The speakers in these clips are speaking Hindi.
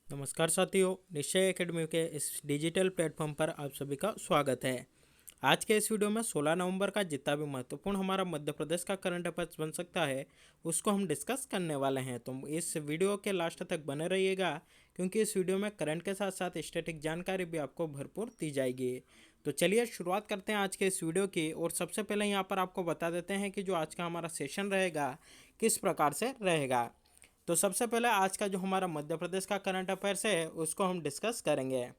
नमस्कार साथियों, निश्चय एकेडमी के इस डिजिटल प्लेटफॉर्म पर आप सभी का स्वागत है। आज के इस वीडियो में 16 नवंबर का जितना भी महत्वपूर्ण हमारा मध्य प्रदेश का करंट अफेयर्स बन सकता है उसको हम डिस्कस करने वाले हैं। तो इस वीडियो के लास्ट तक बने रहिएगा, क्योंकि इस वीडियो में करंट के साथ साथ स्टैटिक जानकारी भी आपको भरपूर दी जाएगी। तो चलिए शुरुआत करते हैं आज के इस वीडियो की। और सबसे पहले यहाँ पर आपको बता देते हैं कि जो आज का हमारा सेशन रहेगा किस प्रकार से रहेगा। तो सबसे पहले आज का जो हमारा मध्य प्रदेश का करंट अफेयर्स है उसको हम डिस्कस करेंगे।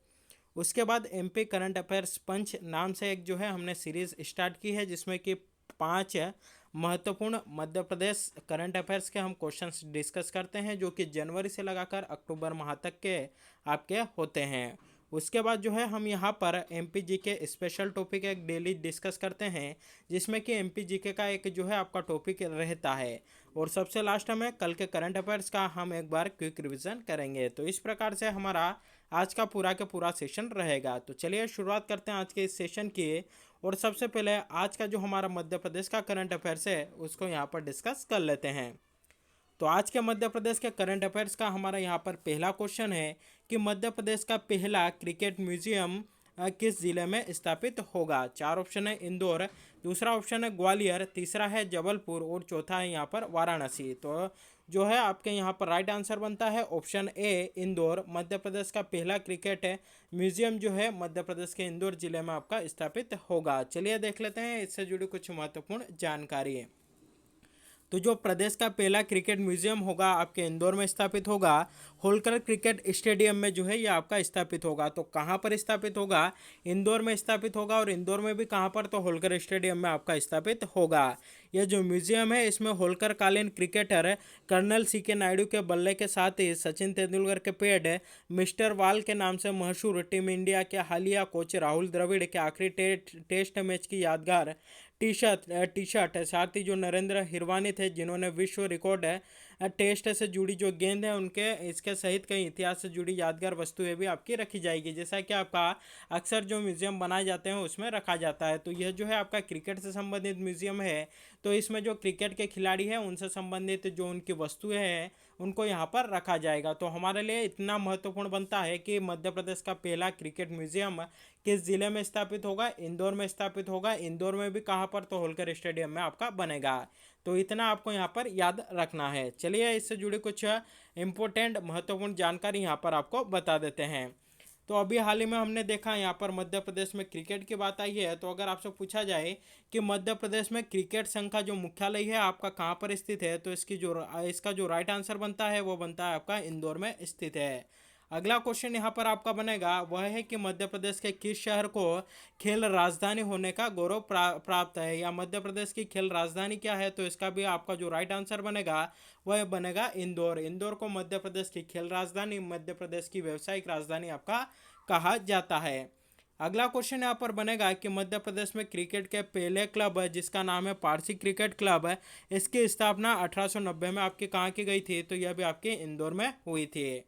उसके बाद एमपी करंट अफेयर्स पंच नाम से एक जो है हमने सीरीज स्टार्ट की है, जिसमें कि 5 महत्वपूर्ण मध्य प्रदेश करंट अफेयर्स के हम क्वेश्चंस डिस्कस करते हैं, जो कि जनवरी से लगाकर अक्टूबर माह तक के आपके होते हैं। उसके बाद जो है हम यहाँ पर एमपी जी के स्पेशल टॉपिक एक डेली डिस्कस करते हैं, जिसमें कि एमपी जी के का एक जो है आपका टॉपिक रहता है। और सबसे लास्ट में कल के करंट अफेयर्स का हम एक बार क्विक रिवीजन करेंगे। तो इस प्रकार से हमारा आज का पूरा सेशन रहेगा। तो चलिए शुरुआत करते हैं आज के इस सेशन की। और सबसे पहले आज का जो हमारा मध्य प्रदेश का करंट अफेयर्स है उसको यहाँ पर डिस्कस कर लेते हैं। तो आज के मध्य प्रदेश के करंट अफेयर्स का हमारा यहाँ पर पहला क्वेश्चन है कि मध्य प्रदेश का पहला क्रिकेट म्यूजियम किस जिले में स्थापित होगा। 4 ऑप्शन है इंदौर, दूसरा ऑप्शन है ग्वालियर, तीसरा है जबलपुर और चौथा है यहाँ पर वाराणसी। तो जो है आपके यहाँ पर राइट आंसर बनता है ऑप्शन ए इंदौर। मध्य प्रदेश का पहला क्रिकेट म्यूजियम जो है मध्य प्रदेश के इंदौर जिले में आपका स्थापित होगा। चलिए देख लेते हैं इससे जुड़ी कुछ महत्वपूर्ण जानकारी। तो जो प्रदेश का पहला क्रिकेट म्यूजियम होगा आपके इंदौर में स्थापित होगा। होलकर क्रिकेट स्टेडियम में जो है ये आपका स्थापित होगा। तो कहाँ पर स्थापित होगा? इंदौर में स्थापित होगा। और इंदौर में भी कहाँ पर? तो होलकर स्टेडियम में आपका स्थापित होगा। यह जो म्यूजियम है इसमें होलकर कालीन क्रिकेटर कर्नल CK नायडू के बल्ले के साथ ही सचिन तेंदुलकर के पेड मिस्टर वाल के नाम से मशहूर टीम इंडिया के हालिया कोच राहुल द्रविड़ के आखिरी टेस्ट मैच की यादगार टी शर्ट साथ ही जो नरेंद्र हिरवानी थे जिन्होंने विश्व रिकॉर्ड टेस्ट से जुड़ी जो गेंद है उनके इसके सहित कई इतिहास से जुड़ी यादगार वस्तुएं भी आपकी रखी जाएगी, जैसा कि आपका अक्सर जो म्यूजियम बनाए जाते हैं उसमें रखा जाता है। तो यह जो है आपका क्रिकेट से संबंधित म्यूजियम है। तो इसमें जो क्रिकेट के खिलाड़ी हैं उनसे संबंधित जो उनकी वस्तुएं हैं उनको यहाँ पर रखा जाएगा। तो हमारे लिए इतना महत्वपूर्ण बनता है कि मध्य प्रदेश का पहला क्रिकेट म्यूजियम किस जिले में स्थापित होगा? इंदौर में स्थापित होगा। इंदौर में भी कहाँ पर? तो होलकर स्टेडियम में आपका बनेगा। तो इतना आपको यहाँ पर याद रखना है। चलिए इससे जुड़ी कुछ इंपॉर्टेंट महत्वपूर्ण जानकारी यहाँ पर आपको बता देते हैं। तो अभी हाल ही में हमने देखा यहाँ पर मध्य प्रदेश में क्रिकेट की बात आई है। तो अगर आपसे पूछा जाए कि मध्य प्रदेश में क्रिकेट संघ का जो मुख्यालय है आपका कहाँ पर स्थित है, तो इसका जो राइट आंसर बनता है वो बनता है आपका इंदौर में स्थित है। अगला क्वेश्चन यहाँ पर आपका बनेगा वह है कि मध्य प्रदेश के किस शहर को खेल राजधानी होने का गौरव प्राप्त है, या मध्य प्रदेश की खेल राजधानी क्या है? तो इसका भी आपका जो राइट आंसर बनेगा वह बनेगा इंदौर। इंदौर को मध्य प्रदेश की खेल राजधानी, मध्य प्रदेश की व्यावसायिक राजधानी आपका कहा जाता है। अगला क्वेश्चन यहाँ पर बनेगा कि मध्य प्रदेश में क्रिकेट के पहले क्लब है जिसका नाम है पारसी क्रिकेट क्लब है, इसकी स्थापना 1890 में आपकी कहाँ की गई थी? तो यह भी आपके इंदौर में हुई थी।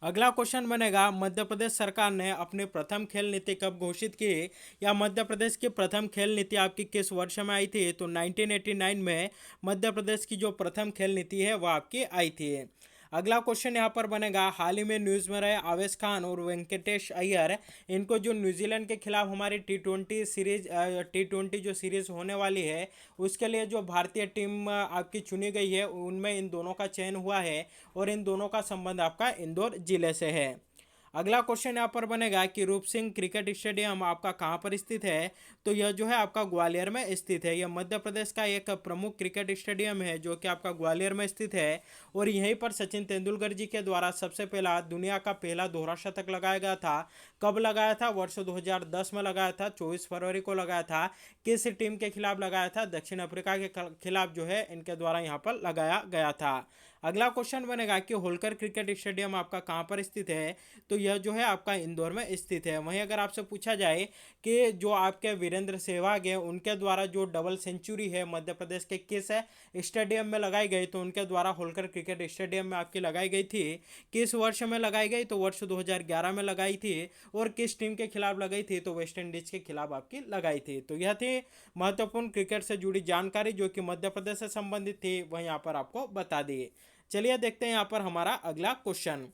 अगला क्वेश्चन बनेगा मध्य प्रदेश सरकार ने अपनी प्रथम खेल नीति कब घोषित की, या मध्य प्रदेश की प्रथम खेल नीति आपकी किस वर्ष में आई थी? तो 1989 में मध्य प्रदेश की जो प्रथम खेल नीति है वह आपकी आई थी। अगला क्वेश्चन यहाँ पर बनेगा हाल ही में न्यूज़ में रहे आवेश खान और वेंकटेश अय्यर, इनको जो न्यूजीलैंड के खिलाफ हमारी टी20 जो सीरीज होने वाली है उसके लिए जो भारतीय टीम आपकी चुनी गई है उनमें इन दोनों का चयन हुआ है। और इन दोनों का संबंध आपका इंदौर जिले से है। अगला क्वेश्चन यहाँ पर बनेगा कि रूप सिंह क्रिकेट स्टेडियम आपका कहाँ पर स्थित है? तो यह जो है आपका ग्वालियर में स्थित है। यह मध्य प्रदेश का एक प्रमुख क्रिकेट स्टेडियम है जो कि आपका ग्वालियर में स्थित है। और यहीं पर सचिन तेंदुलकर जी के द्वारा सबसे पहला दुनिया का पहला दोहरा शतक लगाया गया था। कब लगाया था? वर्ष 2010 में लगाया था, 24 फरवरी को लगाया था। किस टीम के खिलाफ लगाया था? दक्षिण अफ्रीका के खिलाफ जो है इनके द्वारा यहाँ पर लगाया गया था। अगला क्वेश्चन बनेगा कि होलकर क्रिकेट स्टेडियम आपका कहाँ पर स्थित है? तो यह जो है आपका इंदौर में स्थित है। वहीं अगर आपसे पूछा जाए कि जो आपके वीरेंद्र सहवाग है उनके द्वारा जो डबल सेंचुरी है मध्य प्रदेश के किस स्टेडियम में लगाई गई, तो उनके द्वारा होलकर क्रिकेट स्टेडियम में आपकी लगाई गई थी। किस वर्ष में लगाई गई? तो वर्ष 2011 में लगाई थी। और किस टीम के खिलाफ लगाई थी? तो वेस्ट इंडीज के खिलाफ आपकी लगाई थी। तो यह थी महत्वपूर्ण क्रिकेट से जुड़ी जानकारी जो कि मध्य प्रदेश से संबंधित थी, वह यहाँ पर आपको बता दी। चलिए देखते हैं यहाँ पर हमारा अगला क्वेश्चन।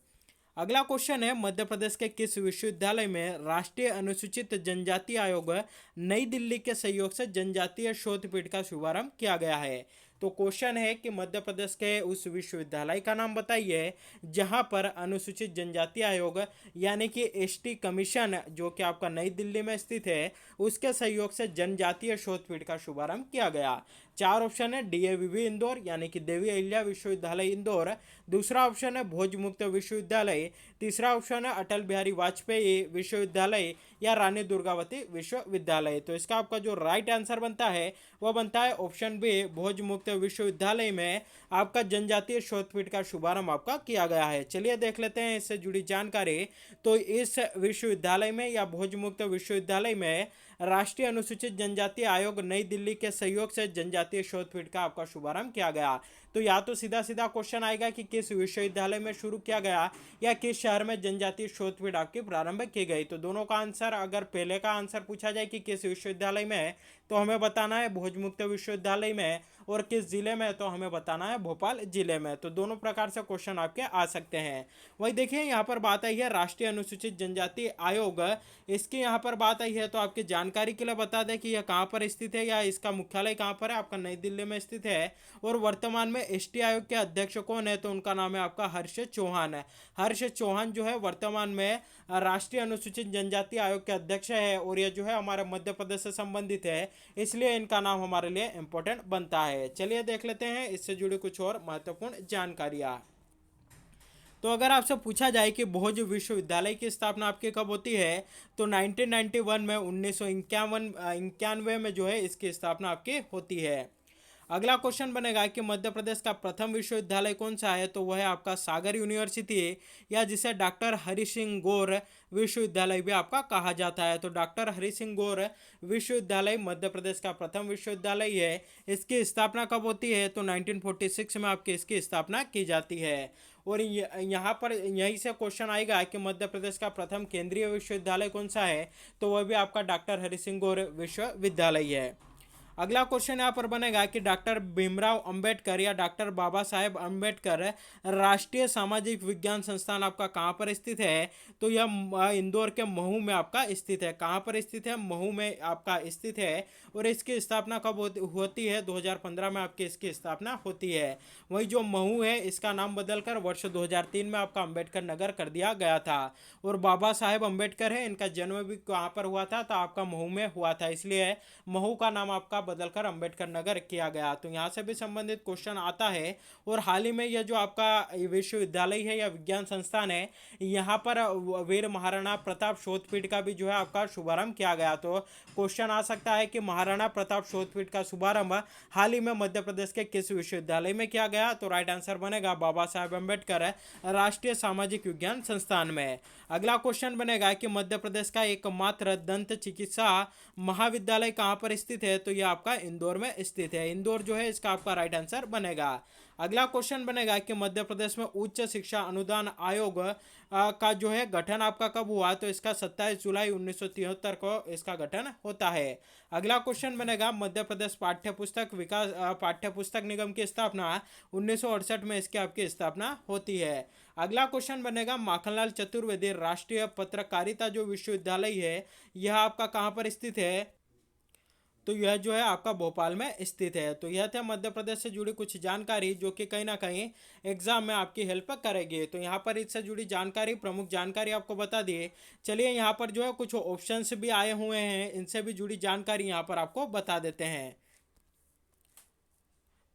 अगला क्वेश्चन है, मध्य प्रदेश के किस विश्वविद्यालय में राष्ट्रीय अनुसूचित जनजाति आयोग नई दिल्ली के सहयोग से जनजातीय शोध पीठ का शुभारंभ किया गया है? तो क्वेश्चन है कि मध्य प्रदेश के उस विश्वविद्यालय का नाम बताइए जहां पर अनुसूचित जनजाति आयोग यानी कि एसटी कमीशन जो कि आपका नई दिल्ली में स्थित है उसके सहयोग से जनजातीय शोध पीठ का शुभारंभ किया गया। चार ऑप्शन है, डीएवीवी इंदौर यानी कि देवी अहिल्या विश्वविद्यालय इंदौर। दूसरा ऑप्शन है भोज मुक्त विश्वविद्यालय। तीसरा ऑप्शन है अटल बिहारी वाजपेयी विश्वविद्यालय या रानी दुर्गावती विश्वविद्यालय। तो इसका आपका जो राइट आंसर बनता है वह बनता है ऑप्शन बी, भोज मुक्त विश्वविद्यालय में आपका जनजातीय शोधपीठ का शुभारंभ आपका किया गया है। चलिए देख लेते हैं इससे जुड़ी जानकारी। तो इस विश्वविद्यालय में या भोज मुक्त विश्वविद्यालय में राष्ट्रीय अनुसूचित जनजाति आयोग नई दिल्ली के सहयोग से जनजातीय शोधपीठ का आपका शुभारंभ किया गया। तो या तो सीधा सीधा क्वेश्चन आएगा कि किस विश्वविद्यालय में शुरू किया गया या किस शहर में जनजातीय शोधपीठ आपकी प्रारंभ की गई। तो दोनों का आंसर, अगर पहले का आंसर पूछा जाए कि किस विश्वविद्यालय में, तो हमें बताना है भोज मुक्त विश्वविद्यालय में, और किस जिले में, तो हमें बताना है भोपाल जिले में। तो दोनों प्रकार से क्वेश्चन आपके आ सकते हैं। वही देखिए यहाँ पर बात आई है राष्ट्रीय अनुसूचित जनजाति आयोग, इसकी यहाँ पर बात आई है तो आपकी जानकारी के लिए बता दें कि यह कहाँ पर स्थित है या इसका मुख्यालय कहाँ पर है। आपका नई दिल्ली में स्थित है। और वर्तमान में एसटी आयोग के अध्यक्ष कौन है? तो उनका नाम है आपका हर्ष चौहान है। हर्ष चौहान जो है वर्तमान में राष्ट्रीय अनुसूचित जनजाति आयोग के अध्यक्ष है और ये जो है हमारे मध्य प्रदेश से संबंधित है, इसलिए इनका नाम हमारे लिए इंपॉर्टेंट बनता है। चलिए देख लेते हैं इससे जुड़ी कुछ और महत्वपूर्ण जानकारियां। तो अगर आपसे पूछा जाए कि भोज विश्वविद्यालय की स्थापना आपकी कब होती है, तो 1991 में 1991 में जो है इसकी स्थापना आपकी होती है। अगला क्वेश्चन बनेगा कि मध्य प्रदेश का प्रथम विश्वविद्यालय कौन सा है? तो वह है आपका सागर यूनिवर्सिटी या जिसे डॉक्टर हरि सिंह गौर विश्वविद्यालय भी आपका कहा जाता है। तो डॉक्टर हरि सिंह गौर विश्वविद्यालय मध्य प्रदेश का प्रथम विश्वविद्यालय है। इसकी स्थापना कब होती है? तो 1946 में आपकी इसकी स्थापना की जाती है। और यहाँ पर यहीं से क्वेश्चन आएगा कि मध्य प्रदेश का प्रथम केंद्रीय विश्वविद्यालय कौन सा है? तो वह भी आपका डॉक्टर हरि सिंह गौर विश्वविद्यालय है। अगला क्वेश्चन यहाँ पर बनेगा कि डॉक्टर भीमराव अंबेडकर या डॉक्टर बाबा साहेब अंबेडकर राष्ट्रीय सामाजिक विज्ञान संस्थान आपका कहाँ पर स्थित है? तो यह इंदौर के महू में आपका स्थित है। कहाँ पर स्थित है? महू में आपका स्थित है। और इसकी स्थापना कब होती है? 2015 में आपकी इसकी स्थापना होती है। वही जो महू है इसका नाम बदलकर वर्ष 2003 में आपका अंबेडकर नगर कर दिया गया था। और बाबा साहेब अंबेडकर है, इनका जन्म भी कहाँ पर हुआ था? तो आपका महू में हुआ था, इसलिए महू का नाम आपका बदलकर अंबेडकर नगर किया गया। तो यहाँ से भी संबंधित क्वेश्चन आता है। और हाल ही में यह जो आपका विश्वविद्यालय है या विज्ञान संस्थान है, यहाँ पर वीर महाराणा प्रताप शोधपीठ का भी जो है आपका शुभारंभ किया गया। तो क्वेश्चन आ सकता है कि महाराणा प्रताप शोधपीठ का शुभारंभ हाल ही में मध्य प्रदेश के किस विश्वविद्यालय में किया गया? तो राइट आंसर बनेगा बाबा साहेब अम्बेडकर राष्ट्रीय सामाजिक विज्ञान संस्थान में। अगला क्वेश्चन बनेगा कि मध्य प्रदेश का एकमात्र दंत चिकित्सा महाविद्यालय कहाँ पर स्थित है? तो यह आपका इंदौर में स्थित है। इंदौर जो है इसका आपका राइट आंसर बनेगा। अगला क्वेश्चन बनेगा कि मध्य प्रदेश में उच्च शिक्षा अनुदान आयोग का जो है गठन आपका कब हुआ? तो इसका 27 जुलाई 1973 को इसका गठन होता है। अगला क्वेश्चन बनेगा मध्य प्रदेश पाठ्यपुस्तक निगम की स्थापना 1968 में इसकी आपकी स्थापना होती है। अगला क्वेश्चन बनेगा माखनलाल चतुर्वेदी राष्ट्रीय पत्रकारिता जो विश्वविद्यालय है यह आपका कहाँ पर स्थित है? तो यह जो है आपका भोपाल में स्थित है। तो यह थे मध्य प्रदेश से जुड़ी कुछ जानकारी जो कि कहीं ना कहीं एग्जाम में आपकी हेल्प करेगी। तो यहाँ पर इससे जुड़ी जानकारी, प्रमुख जानकारी आपको बता दिए। चलिए यहाँ पर जो है कुछ ऑप्शंस भी आए हुए हैं, इनसे भी जुड़ी जानकारी यहाँ पर आपको बता देते हैं।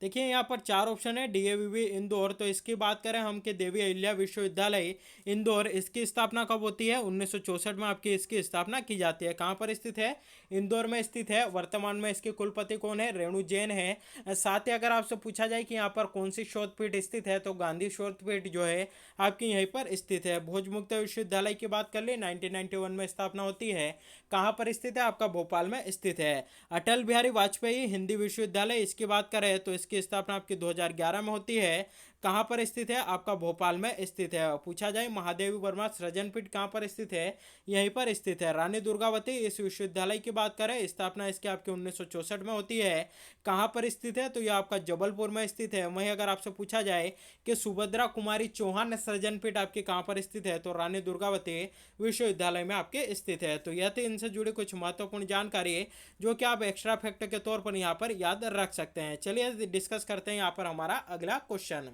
देखिए यहाँ पर चार ऑप्शन है, डीएवीवी इंदौर। तो इसकी बात करें हम कि देवी अहिल्या विश्वविद्यालय इंदौर, इसकी स्थापना कब होती है? 1964 में आपकी इसकी स्थापना की जाती है। कहाँ पर स्थित है? इंदौर में स्थित है। वर्तमान में इसके कुलपति कौन है? रेणु जैन है। साथ ही अगर आपसे पूछा जाए कि यहाँ पर कौन सी शोधपीठ स्थित है, तो गांधी शोधपीठ जो है आपकी यहीं पर स्थित है। भोज मुक्त विश्वविद्यालय की बात कर ले, 1991 में स्थापना होती है। कहाँ पर स्थित है? आपका भोपाल में स्थित है। अटल बिहारी वाजपेयी हिंदी विश्वविद्यालय, इसकी बात करें तो इसकी स्थापना आपकी 2011 में होती है। कहाँ पर स्थित है, आपका भोपाल में स्थित है। पूछा जाए महादेवी वर्मा सृजन पीठ कहाँ पर स्थित है, यहीं पर स्थित है। रानी दुर्गावती इस विश्वविद्यालय की बात करें, स्थापना इसकी आपके 1964 में होती है। कहाँ पर स्थित है, तो यह आपका जबलपुर में स्थित है। वहीं अगर आपसे पूछा जाए कि सुभद्रा कुमारी चौहान सृजन पीठ आपकी कहाँ पर स्थित है, तो रानी दुर्गावती विश्वविद्यालय में आपके स्थित है। तो यह थी इनसे जुड़ी कुछ महत्वपूर्ण जानकारी जो कि आप एक्स्ट्रा फैक्ट के तौर पर यहाँ पर याद रख सकते हैं। चलिए डिस्कस करते हैं यहाँ पर हमारा अगला क्वेश्चन।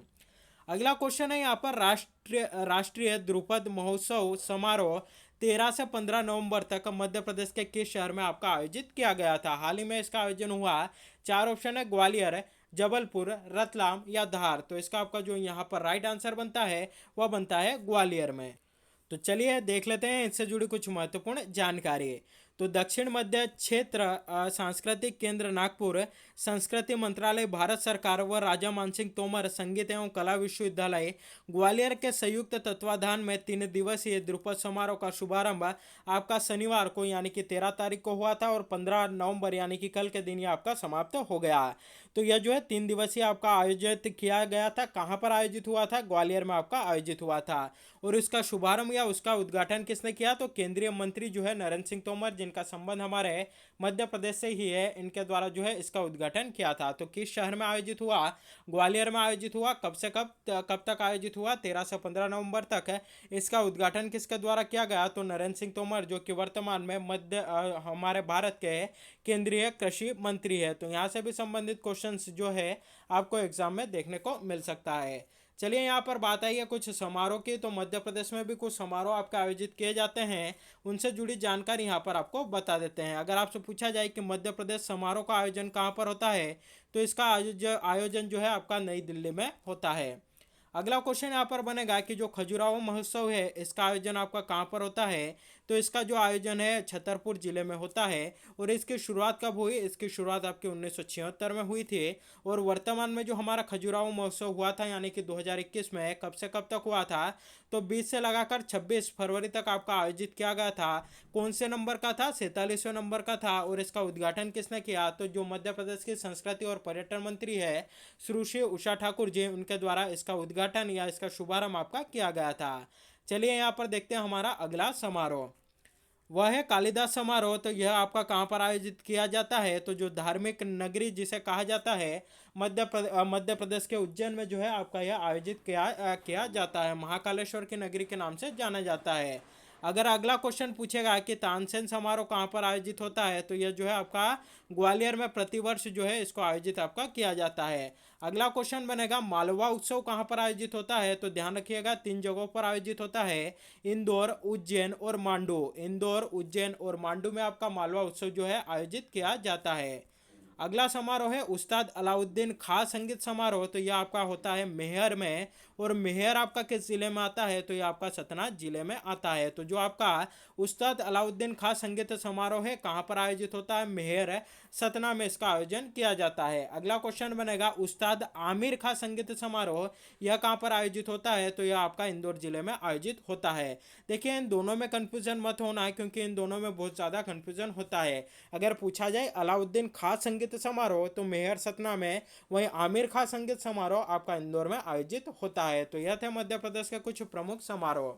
अगला क्वेश्चन है यहाँ पर राष्ट्रीय राष्ट्रीय ध्रुपद महोत्सव समारोह 13 से 15 नवंबर तक मध्य प्रदेश के किस शहर में आपका आयोजित किया गया था। हाल ही में इसका आयोजन हुआ। चार ऑप्शन है, ग्वालियर, जबलपुर, रतलाम या धार। तो इसका आपका जो यहाँ पर राइट आंसर बनता है वह बनता है ग्वालियर में। तो चलिए देख लेते हैं इससे जुड़ी कुछ महत्वपूर्ण जानकारी। तो दक्षिण मध्य क्षेत्र सांस्कृतिक केंद्र नागपुर, संस्कृति मंत्रालय भारत सरकार व राजा मानसिंह तोमर संगीत एवं कला विश्वविद्यालय ग्वालियर के संयुक्त तत्वाधान में 3 दिवसीय ध्रुपद समारोह का शुभारंभ आपका शनिवार को यानी कि 13 तारीख को हुआ था और 15 नवंबर यानी कि कल के दिन ये आपका समाप्त हो गया। तो यह जो है 3 दिवसीय आपका आयोजित किया गया था। कहाँ पर आयोजित हुआ था, ग्वालियर में आपका आयोजित हुआ था। और इसका शुभारंभ या उसका उद्घाटन किसने किया, तो केंद्रीय मंत्री जो है नरेंद्र सिंह तोमर, जिनका संबंध हमारे मध्य प्रदेश से ही है, इनके द्वारा जो है इसका उद्घाटन किया था। तो किस शहर में आयोजित हुआ, ग्वालियर में आयोजित हुआ। कब से कब तक आयोजित हुआ, 13 से 15 नवंबर तक है। इसका उद्घाटन किसके द्वारा किया गया, तो नरेंद्र सिंह तोमर जो कि वर्तमान में हमारे भारत के केंद्रीय कृषि मंत्री है। तो यहाँ से भी संबंधित क्वेश्चंस जो है आपको एग्जाम में देखने को मिल सकता है। चलिए यहाँ पर बात आई है कुछ समारोह की। तो मध्य प्रदेश में भी कुछ समारोह आपके आयोजित किए जाते हैं, उनसे जुड़ी जानकारी यहाँ पर आपको बता देते हैं। अगर आपसे पूछा जाए कि मध्य प्रदेश समारोह का आयोजन कहाँ पर होता है, तो इसका आयोजन जो है आपका नई दिल्ली में होता है। अगला क्वेश्चन यहाँ पर बनेगा कि जो खजुराहो महोत्सव है इसका आयोजन आपका कहाँ पर होता है, तो इसका जो आयोजन है छतरपुर जिले में होता है। और इसकी शुरुआत कब हुई, इसकी शुरुआत आपकी 1976 में हुई थी। और वर्तमान में जो हमारा खजुराहो महोत्सव हुआ था यानी कि 2021 में, कब से कब तक हुआ था, तो 20 से लगाकर 26 फरवरी तक आपका आयोजित किया गया था। कौन से नंबर का था, 47वें नंबर का था। और इसका उद्घाटन किसने किया, तो जो मध्य प्रदेश की संस्कृति और पर्यटन मंत्री है सुश्री उषा ठाकुर जी, उनके द्वारा इसका उद्घाटन या इसका शुभारंभ आपका किया गया था। चलिए यहाँ पर देखते हैं हमारा अगला समारोह, वह है कालिदास समारोह। तो यह आपका कहाँ पर आयोजित किया जाता है, तो जो धार्मिक नगरी जिसे कहा जाता है मध्य प्रदेश के उज्जैन में जो है आपका यह आयोजित किया जाता है। महाकालेश्वर की नगरी के नाम से जाना जाता है। अगर अगला क्वेश्चन पूछेगा कि तानसेन समारोह कहाँ पर आयोजित होता है, तो यह जो है आपका ग्वालियर में प्रतिवर्ष जो है इसको आयोजित आपका किया जाता है। अगला क्वेश्चन बनेगा मालवा उत्सव कहाँ पर आयोजित होता है, तो ध्यान रखिएगा 3 जगहों पर आयोजित होता है, इंदौर, उज्जैन और मांडू। इंदौर, उज्जैन और मांडू में आपका मालवा उत्सव जो है आयोजित किया जाता है। अगला समारोह है उस्ताद अलाउद्दीन खां संगीत समारोह। तो यह आपका होता है मेहर में। और मेहर आपका किस जिले में आता है, तो यह आपका सतना जिले में आता है। तो जो आपका उस्ताद अलाउद्दीन खां संगीत समारोह है कहाँ पर आयोजित होता है, मेहर, सतना में इसका आयोजन किया जाता है। अगला क्वेश्चन बनेगा उस्ताद आमिर खां संगीत समारोह, यह कहाँ पर आयोजित होता है, तो यह आपका इंदौर जिले में आयोजित होता है। देखिए इन दोनों में कंफ्यूजन मत होना है क्योंकि इन दोनों में बहुत ज़्यादा कंफ्यूजन होता है। अगर पूछा जाए अलाउद्दीन खां संगीत समारोह तो मेहर सतना में, वहीं आमिर खां संगीत समारोह आपका इंदौर में आयोजित होता है। तो यह थे मध्य प्रदेश के कुछ प्रमुख समारोह।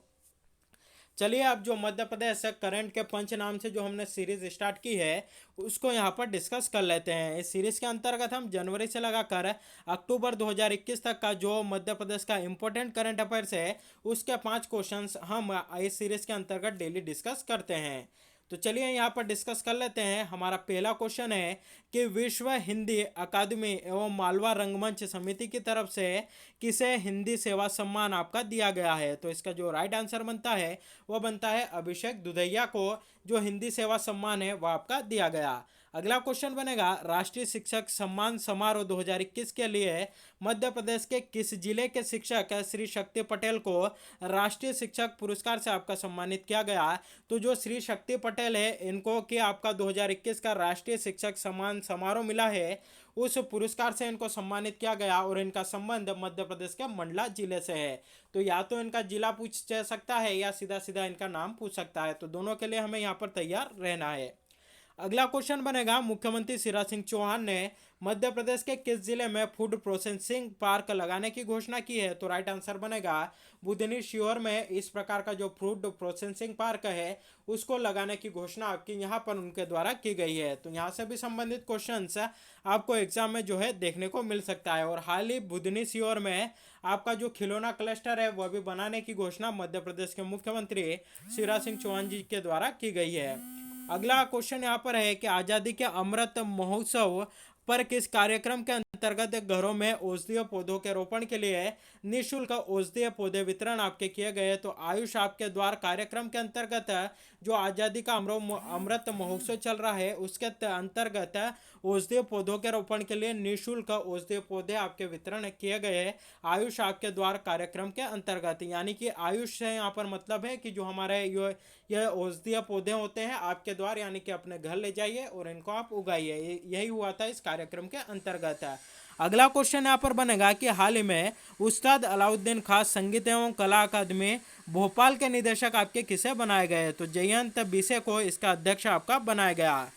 चलिए अब जो मध्य प्रदेश करंट के पंच नाम से जो हमने सीरीज स्टार्ट की है उसको यहाँ पर डिस्कस कर लेते हैं। इस सीरीज के अंतर्गत हम जनवरी से लगाकर अक्टूबर 2021 तक का जो मध्य प्रदेश का इंपॉर्टेंट करंट अफेयर्स है उसके 5 क्वेश्चंस हम इस सीरीज के अंतर्गत डेली डिस्कस करते हैं। तो चलिए यहाँ पर डिस्कस कर लेते हैं। हमारा पहला क्वेश्चन है कि विश्व हिंदी अकादमी एवं मालवा रंगमंच समिति की तरफ से किसे हिंदी सेवा सम्मान आपका दिया गया है, तो इसका जो राइट आंसर बनता है वह बनता है अभिषेक दुधैया को जो हिंदी सेवा सम्मान है वह आपका दिया गया। अगला क्वेश्चन बनेगा राष्ट्रीय शिक्षक सम्मान समारोह 2021 के लिए मध्य प्रदेश के किस जिले के शिक्षक श्री शक्ति पटेल को राष्ट्रीय शिक्षक पुरस्कार से आपका सम्मानित किया गया। तो जो श्री शक्ति पटेल है इनको कि आपका 2021 का राष्ट्रीय शिक्षक सम्मान समारोह मिला है, उस पुरस्कार से इनको सम्मानित किया गया और इनका संबंध मध्य प्रदेश के मंडला जिले से है। तो या तो इनका जिला पूछ सकता है या सीधा सीधा इनका नाम पूछ सकता है, तो दोनों के लिए हमें यहाँ पर तैयार रहना है। अगला क्वेश्चन बनेगा, मुख्यमंत्री शिवराज सिंह चौहान ने मध्य प्रदेश के किस जिले में फूड प्रोसेसिंग पार्क लगाने की घोषणा की है? तो राइट आंसर बनेगा बुधनी शियोर में इस प्रकार का जो फूड प्रोसेसिंग पार्क है उसको लगाने की घोषणा आपकी यहाँ पर उनके द्वारा की गई है। तो यहाँ से भी संबंधित क्वेश्चंस आपको एग्जाम में जो है देखने को मिल सकता है। और हाल ही बुधनी शियोर में आपका जो खिलौना क्लस्टर है वह भी बनाने की घोषणा मध्य प्रदेश के मुख्यमंत्री शिवराज सिंह चौहान जी के द्वारा की गई है। अगला क्वेश्चन यहाँ पर है कि आज़ादी के अमृत महोत्सव पर किस कार्यक्रम के अंतर्गत घरों में औषधीय पौधों के रोपण के लिए निःशुल्क औषधीय पौधे वितरण आपके किए गए? तो आयुष आपके द्वार कार्यक्रम के अंतर्गत जो आज़ादी का अमृत महोत्सव चल रहा है उसके अंतर्गत औषधीय पौधों के रोपण के लिए निःशुल्क औषधीय पौधे आपके वितरण किए गए हैं आयुष आपके द्वार कार्यक्रम के अंतर्गत। यानी कि आयुष से यहाँ पर मतलब है कि जो हमारे यह औषधीय पौधे होते हैं आपके द्वार, यानी कि अपने घर ले जाइए और इनको आप उगाइए। यही हुआ था इस कार्यक्रम के अंतर्गत। अगला क्वेश्चन यहाँ पर बनेगा कि हाल ही में उस्ताद अलाउद्दीन खान संगीत एवं कला अकादमी भोपाल के निदेशक आपके किसे बनाए गए? तो जयंत बीसे को इसका अध्यक्ष आपका बनाया गया।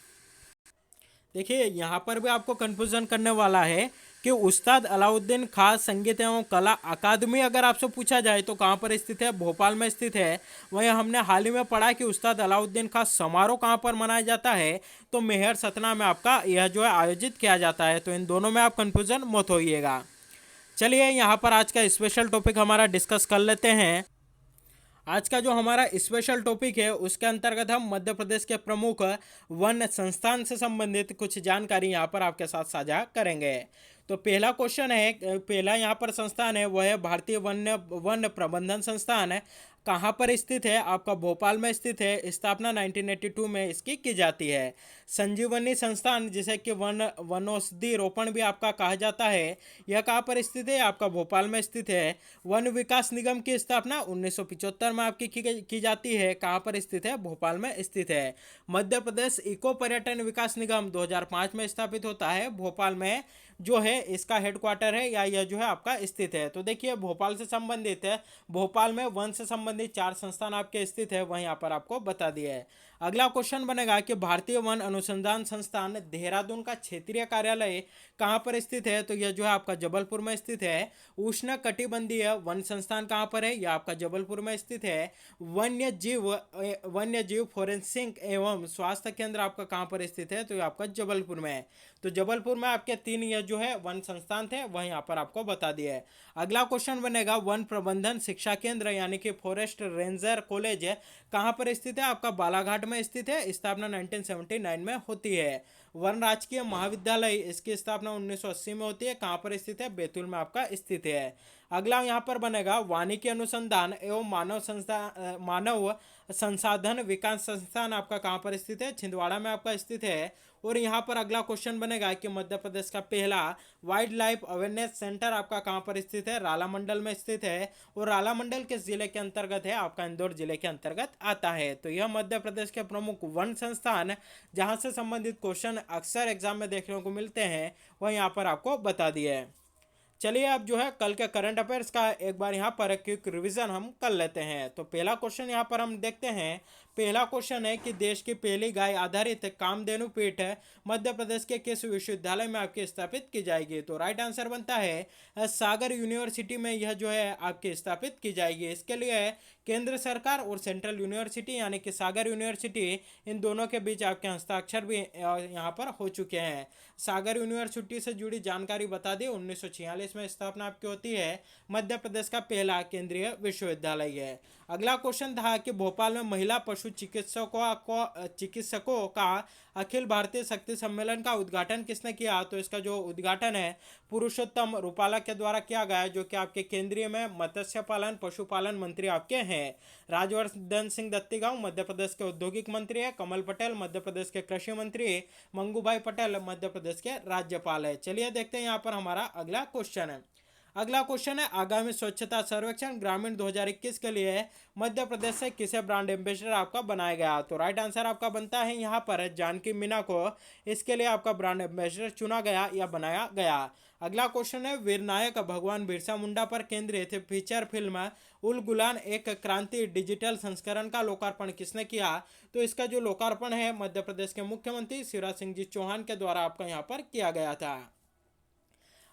देखिए यहाँ पर भी आपको कंफ्यूजन करने वाला है कि उस्ताद अलाउद्दीन खान संगीत एवं कला अकादमी अगर आपसे पूछा जाए तो कहाँ पर स्थित है? भोपाल में स्थित है। वहीं हमने हाल ही में पढ़ा कि उस्ताद अलाउद्दीन खान समारोह कहाँ पर मनाया जाता है? तो मेहर सतना में आपका यह जो है आयोजित किया जाता है। तो इन दोनों में आप कंफ्यूजन मत होइएगा। चलिए यहाँ पर आज का स्पेशल टॉपिक हमारा डिस्कस कर लेते हैं। आज का जो हमारा स्पेशल टॉपिक है उसके अंतर्गत हम मध्य प्रदेश के प्रमुख वन संस्थान से संबंधित कुछ जानकारी यहाँ पर आपके साथ साझा करेंगे। तो पहला क्वेश्चन है, पहला यहाँ पर संस्थान है वह है भारतीय वन प्रबंधन संस्थान। कहाँ पर स्थित है? आपका भोपाल में स्थित है। स्थापना 1982 में इसकी की जाती है। संजीवनी संस्थान जिसे कि वनौषधि रोपण भी आपका कहा जाता है, यह कहाँ पर स्थित है? आपका भोपाल में स्थित है। वन विकास निगम की स्थापना 1975 में आपकी की जाती है। कहाँ पर स्थित है? भोपाल में स्थित है। मध्य प्रदेश इको पर्यटन विकास निगम 2005 में स्थापित होता है। भोपाल में जो है इसका हेडक्वार्टर है या यह जो है आपका स्थित है। तो देखिए भोपाल से संबंधित है, भोपाल में वन से संबंधित 4 संस्थान आपके स्थित है, वहीं यहाँ पर आपको बता दिया है। अगला क्वेश्चन बनेगा कि भारतीय वन अनुसंधान संस्थान देहरादून का क्षेत्रीय कार्यालय कहाँ पर स्थित है? तो यह जो है आपका जबलपुर में स्थित है। उष्ण कटिबंधीय वन संस्थान कहाँ पर है? यह आपका जबलपुर में स्थित है। वन्य जीव फोरेंसिक एवं स्वास्थ्य केंद्र आपका कहाँ पर स्थित है? तो यह आपका जबलपुर में है। तो जबलपुर में आपके 3 यह जो है वन संस्थान थे, वह यहाँ पर आपको बता दिया है। अगला क्वेश्चन बनेगा वन प्रबंधन शिक्षा केंद्र यानी कि फॉरेस्ट रेंजर कॉलेज कहाँ पर स्थित है? आपका बालाघाट में स्थित है। स्थापना 1979 में होती है। वन राजकीय महाविद्यालय इसकी स्थापना 1980 में होती है। कहाँ पर स्थित है? बैतूल में आपका स्थित है। अगला यहाँ पर बनेगा वानिकी अनुसंधान एवं मानव संसाधन विकास संस्थान आपका कहाँ पर स्थित है? छिंदवाड़ा में आपका स्थित है। और यहाँ पर अगला क्वेश्चन बनेगा कि मध्य प्रदेश का पहला वाइल्ड लाइफ अवेयरनेस सेंटर आपका कहाँ पर स्थित है? राला मंडल में स्थित है। और राला मंडल किस जिले के अंतर्गत है? आपका इंदौर जिले के अंतर्गत आता है। तो यह मध्य प्रदेश के प्रमुख वन संस्थान जहाँ से संबंधित क्वेश्चन अक्सर एग्जाम में देखने को मिलते हैं, वह यहाँ पर आपको बता दिए है। चलिए अब जो है कल के करंट अफेयर्स का एक बार यहाँ पर क्विक रिवीजन हम कर लेते हैं। तो पहला क्वेश्चन यहाँ पर हम देखते हैं। पहला क्वेश्चन है कि देश की पहली गाय आधारित कामधेनु पीठ मध्य प्रदेश के किस विश्वविद्यालय में आपकी स्थापित की जाएगी? तो राइट आंसर बनता है सागर यूनिवर्सिटी में यह जो है आपकी स्थापित की जाएगी। इसके लिए केंद्र सरकार और सेंट्रल यूनिवर्सिटी यानी कि सागर यूनिवर्सिटी, इन दोनों के बीच आपके हस्ताक्षर भी यहाँ पर हो चुके हैं। सागर यूनिवर्सिटी से जुड़ी जानकारी बता दी, 1946 में स्थापना आपकी होती है। मध्य प्रदेश का पहला केंद्रीय विश्वविद्यालय है। अगला क्वेश्चन था कि भोपाल में महिला पशु चिकित्सकों का अखिल भारतीय शक्ति सम्मेलन का उद्घाटन किसने किया? तो इसका जो उद्घाटन है पुरुषोत्तम रूपाला के द्वारा किया गया, जो कि आपके केंद्रीय में मत्स्य पालन पशुपालन मंत्री आपके हैं। राजवर्धन सिंह दत्तीगांव मध्य प्रदेश के औद्योगिक मंत्री है। कमल पटेल मध्य प्रदेश के कृषि मंत्री, मंगूभाई पटेल मध्य प्रदेश के राज्यपाल है। चलिए देखते हैं यहाँ पर हमारा अगला क्वेश्चन है। अगला क्वेश्चन है, आगामी स्वच्छता सर्वेक्षण ग्रामीण 2021 के लिए मध्य प्रदेश से किसे ब्रांड एम्बेसडर आपका बनाया गया? तो राइट आंसर आपका बनता है यहाँ पर जानकी मीना को इसके लिए आपका ब्रांड एम्बेसडर चुना गया या बनाया गया। अगला क्वेश्चन है, वीर नायक भगवान बिरसा मुंडा पर केंद्रित फीचर फिल्म उल गुलान एक क्रांति डिजिटल संस्करण का लोकार्पण किसने किया? तो इसका जो लोकार्पण है मध्य प्रदेश के मुख्यमंत्री शिवराज सिंह जी चौहान के द्वारा आपका यहाँ पर किया गया था।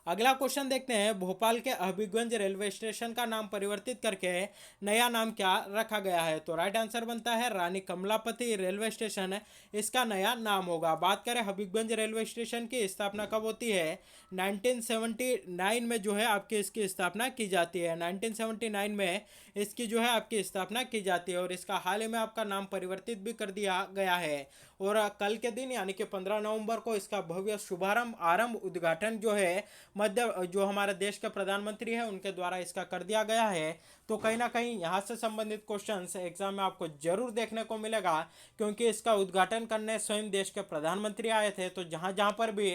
अगला क्वेश्चन देखते हैं, भोपाल के हबीबगंज रेलवे स्टेशन का नाम परिवर्तित करके नया नाम क्या रखा गया है? तो राइट आंसर बनता है रानी कमलापति रेलवे स्टेशन इसका नया नाम होगा। बात करें हबीबगंज रेलवे स्टेशन की स्थापना कब होती है? 1979 में जो है आपकी इसकी स्थापना की जाती है। 1979 में इसकी जो है आपकी स्थापना की जाती है और इसका हाल ही में आपका नाम परिवर्तित भी कर दिया गया है। और कल के दिन यानी कि 15 नवंबर को इसका भव्य शुभारंभ आरंभ उद्घाटन जो है जो हमारे देश के प्रधानमंत्री है उनके द्वारा इसका कर दिया गया है। तो कहीं ना कहीं यहाँ से संबंधित क्वेश्चंस एग्जाम में आपको जरूर देखने को मिलेगा, क्योंकि इसका उद्घाटन करने स्वयं देश के प्रधानमंत्री आए थे। तो जहाँ जहाँ पर भी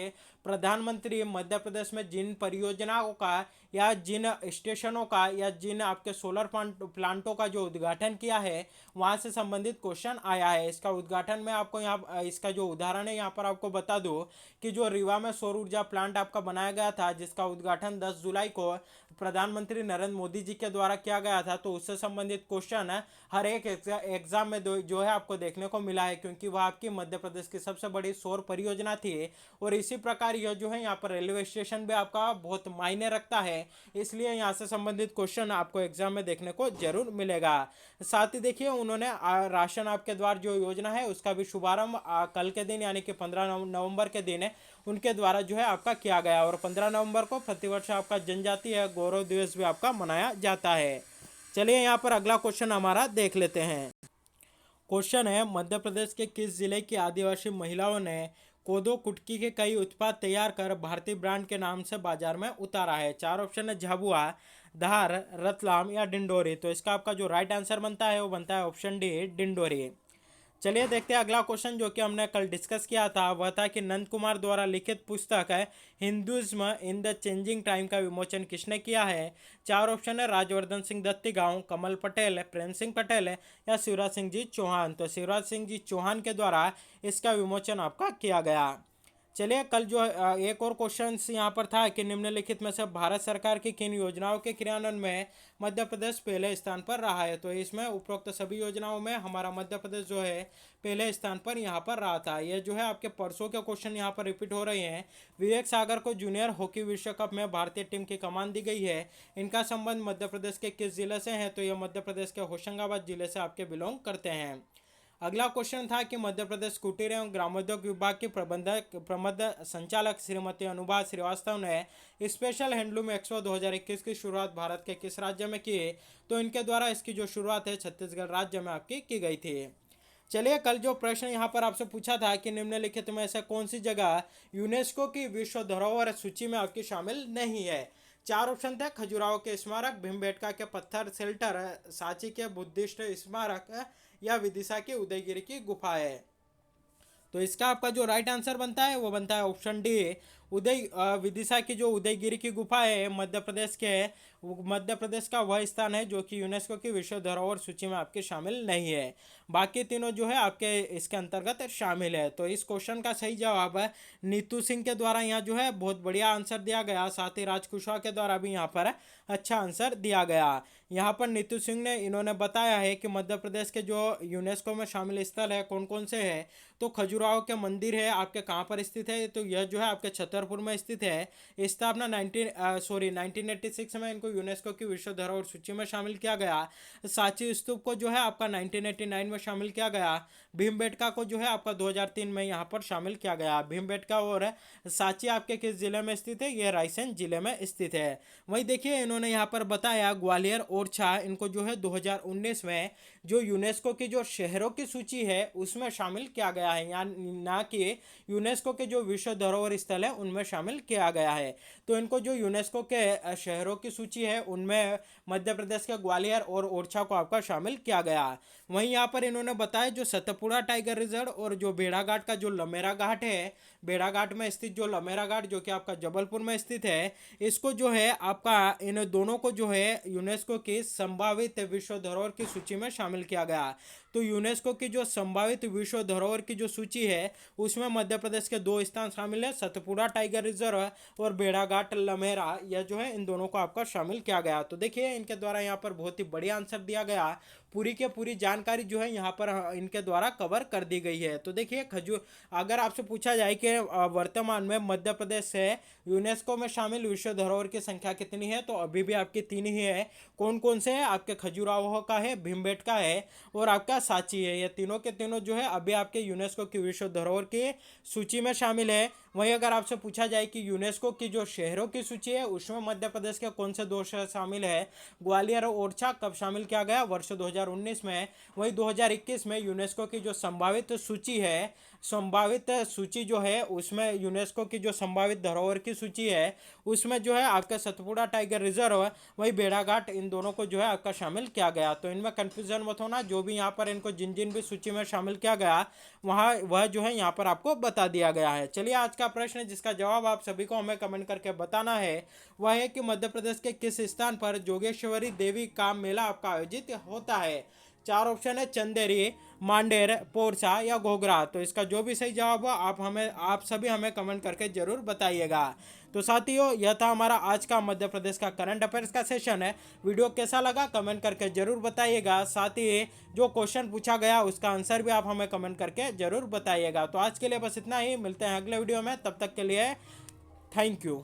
प्रधानमंत्री मध्य प्रदेश में जिन परियोजनाओं का या जिन स्टेशनों का या जिन आपके सोलर प्लांटों का जो उद्घाटन किया है वहाँ से संबंधित क्वेश्चन आया है। इसका उद्घाटन में आपको यहाँ इसका जो उदाहरण है यहाँ पर आपको बता दूँ कि जो रीवा में सौर ऊर्जा प्लांट आपका बनाया गया था जिसका उद्घाटन 10 जुलाई को प्रधानमंत्री नरेंद्र मोदी जी के द्वारा किया गया था, तो उससे संबंधित क्वेश्चन हर एक एग्जाम में जो है आपको देखने को मिला है, क्योंकि वह आपकी मध्य प्रदेश की सबसे बड़ी सौर परियोजना थी। और इसी प्रकार यह जो है यहाँ पर रेलवे स्टेशन भी आपका बहुत मायने रखता है, इसलिए यहाँ से संबंधित क्वेश्चन आपको एग्जाम में देखने को जरूर मिलेगा। साथ ही देखिए उन्होंने राशन आपके द्वार जो योजना है उसका भी शुभारंभ कल के दिन यानी कि 15 नवंबर के दिन उनके द्वारा जो है आपका किया गया। और 15 नवंबर को प्रतिवर्ष आपका जनजातीय गौरव दिवस भी आपका मनाया जाता है। चलिए यहाँ पर अगला क्वेश्चन हमारा देख लेते हैं। क्वेश्चन है, मध्य प्रदेश के किस जिले की आदिवासी महिलाओं ने कोदो कुटकी के कई उत्पाद तैयार कर भारतीय ब्रांड के नाम से बाजार में उतारा है? चार ऑप्शन है, झाबुआ, धार, रतलाम या डिंडोरी। तो इसका आपका जो राइट आंसर बनता है वो बनता है ऑप्शन डी, डिंडोरी। चलिए देखते हैं अगला क्वेश्चन जो कि हमने कल डिस्कस किया था, वह था कि नंद कुमार द्वारा लिखित पुस्तक है Hinduism in the changing time का विमोचन किसने किया है? चार ऑप्शन है, राजवर्धन सिंह दत्तीगांव, कमल पटेल, प्रेम सिंह पटेल या शिवराज सिंह जी चौहान। तो शिवराज सिंह जी चौहान के द्वारा इसका विमोचन आपका किया गया। चलिए कल जो एक और क्वेश्चन यहाँ पर था कि निम्नलिखित में से भारत सरकार की किन योजनाओं के क्रियान्वयन में मध्य प्रदेश पहले स्थान पर रहा है? तो इसमें उपरोक्त सभी योजनाओं में हमारा मध्य प्रदेश जो है पहले स्थान पर यहाँ पर रहा था। यह जो है आपके परसों के क्वेश्चन यहाँ पर रिपीट हो रहे हैं। विवेक सागर को जूनियर हॉकी विश्व कप में भारतीय टीम की कमान दी गई है, इनका संबंध मध्य प्रदेश के किस जिले से है? तो ये मध्य प्रदेश के होशंगाबाद जिले से आपके बिलोंग करते हैं। अगला क्वेश्चन था कि मध्य प्रदेश कुटीर एवं ग्रामोद्योग विभाग की प्रबंध संचालक श्रीमती अनुभा श्रीवास्तव ने स्पेशल हैंडलूम एक्सपो 2021 की शुरुआत भारत के किस राज्य में की? तो इनके द्वारा इसकी जो शुरुआत है छत्तीसगढ़ राज्य में आपकी की गई थी। चलिए कल जो प्रश्न यहाँ पर आपसे पूछा था कि निम्नलिखित में ऐसा कौन सी जगह यूनेस्को की विश्व धरोहर सूची में आपकी शामिल नहीं है? चार ऑप्शन थे, खजुराहो के स्मारक, भीमबेटका के पत्थर शेल्टर, सांची के बुद्धिस्ट स्मारक या विदिशा की उदयगिरी की गुफा है। तो इसका आपका जो राइट आंसर बनता है वो बनता है ऑप्शन डी, विदिशा की जो उदयगिरी की गुफा है मध्य प्रदेश का वह स्थान है जो कि यूनेस्को की विश्व धरोहर सूची में आपके शामिल नहीं है। बाकी तीनों जो है आपके इसके अंतर्गत शामिल है। तो इस क्वेश्चन का सही जवाब है नीतू सिंह के द्वारा यहाँ जो है बहुत बढ़िया आंसर दिया गया, साथ ही राज कुशवाहा के द्वारा भी यहाँ पर अच्छा आंसर दिया गया। यहाँ पर नीतू सिंह ने इन्होंने बताया है कि मध्य प्रदेश के जो यूनेस्को में शामिल स्थल है कौन कौन से है, तो खजुराहो के मंदिर है आपके कहाँ पर स्थित है? तो यह जो है आपके छतरपुर में स्थित है। स्थापना 1986 में इनको यूनेस्को की विश्व धरोहर सूची में शामिल किया गया। सांची स्तूप को जो है आपका 1989 में शामिल किया गया। भीमबेटका को जो है आपका 2003 में यहाँ पर शामिल किया गया। भीमबेटका और सांची आपके किस जिले में स्थित है? यह रायसेन जिले में स्थित है। वहीं देखिए इन्होंने यहाँ पर बताया ग्वालियर और छा इनको जो है 2019 में जो यूनेस्को की जो शहरों की सूची है उसमें शामिल किया गया है, या ना कि यूनेस्को के जो विश्व धरोहर स्थल है उनमें उनमें शामिल किया गया है। तो इनको जो यूनेस्को के शहरों की सूची है उनमें मध्य प्रदेश के ग्वालियर और ओरछा को आपका शामिल किया गया है। वहीं यहाँ पर इन्होंने बताया जो सतपुड़ा टाइगर रिजर्व और जो भेड़ाघाट का जो लमेरा घाट है, भेड़ाघाट में स्थित जो लमेरा घाट जो कि आपका जबलपुर में स्थित है, इसको जो है आपका इन दोनों को जो है यूनेस्को की संभावित विश्व धरोहर की सूची में शामिल किया गया। तो यूनेस्को की जो संभावित विश्व धरोहर की जो सूची है उसमें मध्य प्रदेश के 2 स्थान शामिल है, सतपुड़ा टाइगर रिजर्व और भेड़ाघाट लमेरा, यह जो है इन दोनों को आपका शामिल किया गया। तो देखिए इनके द्वारा यहाँ पर बहुत ही बढ़िया आंसर दिया गया, पूरी के पूरी जानकारी जो है यहाँ पर इनके द्वारा कवर कर दी गई है। तो देखिए खजूर, अगर आपसे पूछा जाए कि वर्तमान में मध्य प्रदेश से यूनेस्को में शामिल विश्व धरोहर की संख्या कितनी है, तो अभी भी आपकी 3 ही है। कौन कौन से है? आपके खजुराहो का है, भीमबेटका है और आपका सांची है। ये तीनों के तीनों जो है अभी आपके यूनेस्को की विश्व धरोहर की सूची में शामिल है। वहीं अगर आपसे पूछा जाए कि यूनेस्को की जो शहरों की सूची है उसमें मध्य प्रदेश के कौन से 2 शहर शामिल है, ग्वालियर और ओरछा, कब शामिल किया गया? वर्ष 2019 में। वहीं 2021 में यूनेस्को की जो संभावित सूची है, संभावित सूची जो है उसमें यूनेस्को की जो संभावित धरोहर की सूची है उसमें जो है आपका सतपुड़ा टाइगर रिजर्व वही भेड़ाघाट, इन दोनों को जो है आपका शामिल किया गया। तो इनमें कंफ्यूजन मत होना, जो भी यहाँ पर इनको जिन जिन भी सूची में शामिल किया गया वहाँ वह जो है यहाँ पर आपको बता दिया गया है। चलिए आज का प्रश्न जिसका जवाब आप सभी को हमें कमेंट करके बताना है वह है कि मध्य प्रदेश के किस स्थान पर जोगेश्वरी देवी का मेला आपका आयोजित होता है? 4 ऑप्शन है, चंदेरी, मांडेर, पोरसा या घोघरा। तो इसका जो भी सही जवाब हो आप सभी हमें कमेंट करके जरूर बताइएगा। तो साथियों यह था हमारा आज का मध्य प्रदेश का करंट अफेयर्स का सेशन है। वीडियो कैसा लगा कमेंट करके जरूर बताइएगा। साथ ही जो क्वेश्चन पूछा गया उसका आंसर भी आप हमें कमेंट करके जरूर बताइएगा। तो आज के लिए बस इतना ही, मिलते हैं अगले वीडियो में, तब तक के लिए थैंक यू।